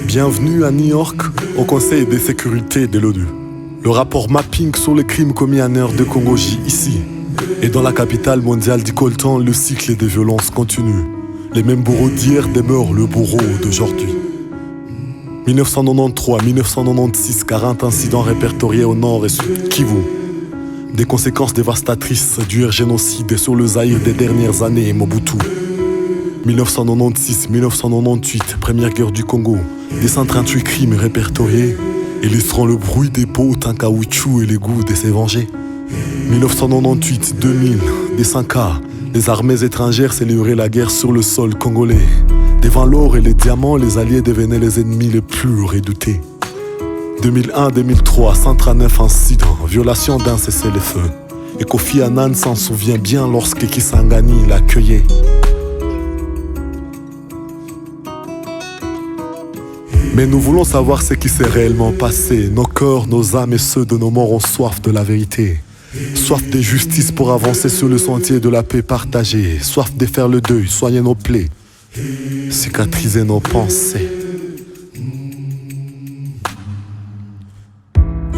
Bienvenue à New York, au Conseil de sécurité de l'ONU. Le rapport mapping sur les crimes commis en Air de Congo-J ici. Et dans la capitale mondiale du coltan, le cycle des violences continue. Les mêmes bourreaux d'hier demeurent le bourreau d'aujourd'hui. 1993-1996, 40 incidents répertoriés au nord et sud Kivu. Des conséquences dévastatrices du génocide sur le Zaïre des dernières années, Mobutu. 1996-1998, première guerre du Congo. Des 138 crimes répertoriés, illustrant le bruit des potes en caoutchouc et les goûts de ses vengés. 1998-2000, des 5 cas, les armées étrangères célébraient la guerre sur le sol congolais. Devant l'or et les diamants, les alliés devenaient les ennemis les plus redoutés. 2001-2003, 139 incidents, violation d'un cessez-le-feu. Et Kofi Annan s'en souvient bien lorsque Kisangani l'accueillait. Mais nous voulons savoir ce qui s'est réellement passé. Nos cœurs, nos âmes et ceux de nos morts ont soif de la vérité. Soif de justice pour avancer sur le sentier de la paix partagée. Soif de faire le deuil, soigner nos plaies, cicatriser nos pensées.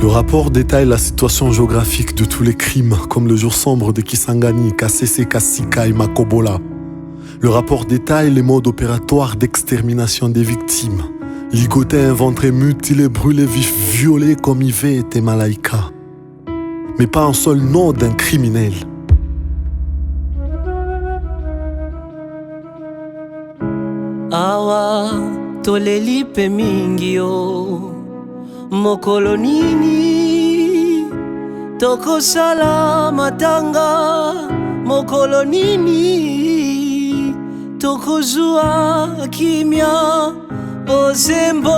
Le rapport détaille la situation géographique de tous les crimes, comme le jour sombre de Kisangani, Kasese, Kasika et Makobola. Le rapport détaille les modes opératoires d'extermination des victimes. Ligotés, inventés, mutilés, brûlés, vifs, violés comme Yves et Malaika. Mais pas un seul nom d'un criminel. Awa toleli pe mingi yo mokolo nini tokosala matanga mokolo nini tokozwa kimia Bosembo,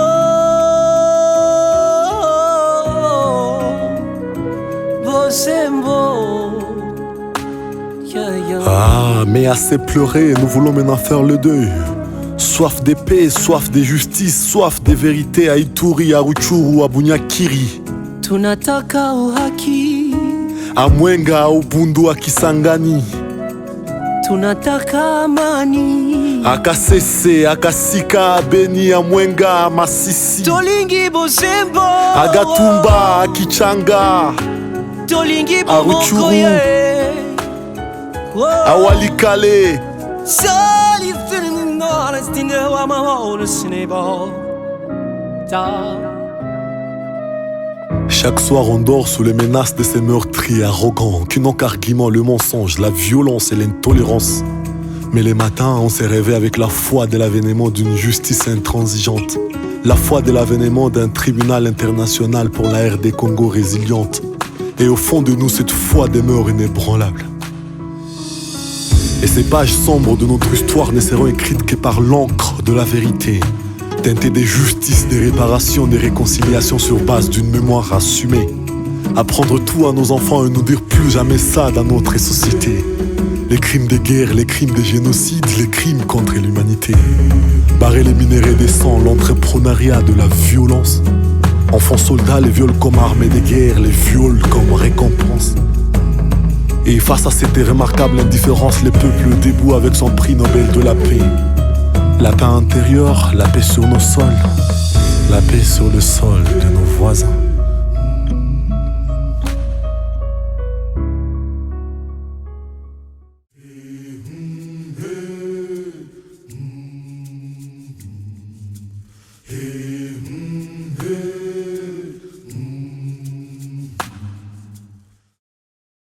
Bosembo. Ah, mais assez pleuré, nous voulons maintenant faire le deuil. Soif de paix, soif de justice, soif de vérité à Ituri, à Rutshuru, à Bunyakiri. Tunataka uhaki. À Mwenga, à Ubundu, à Kisangani. Tunataka amani. À Kasese, à Kasika, à Beni, à Mwenga, à Masisi. Tolingi Bosembo. À Gatumba, à Kichanga. Tolingi à Rutshuru. À Walikale. Chaque soir on dort sous les menaces de ces meurtriers arrogants qui n'ont qu'argument le mensonge, la violence et l'intolérance. Mais les matins on s'est rêvé avec la foi de l'avènement d'une justice intransigeante, la foi de l'avènement d'un tribunal international pour la RD Congo résiliente. Et au fond de nous cette foi demeure inébranlable. Et ces pages sombres de notre histoire ne seront écrites que par l'encre de la vérité, teintée de justice, de réparation, de réconciliation sur base d'une mémoire assumée. Apprendre tout à nos enfants et nous dire plus jamais ça dans notre société. Les crimes de guerre, les crimes de génocide, les crimes contre l'humanité. Barrer les minéraux des sangs, l'entrepreneuriat de la violence. Enfants soldats, les viols comme armée de guerre, les viols comme récompense. Et face à cette remarquable indifférence, le peuple debout avec son prix Nobel de la paix. La paix intérieure, la paix sur nos sols, la paix sur le sol de nos voisins.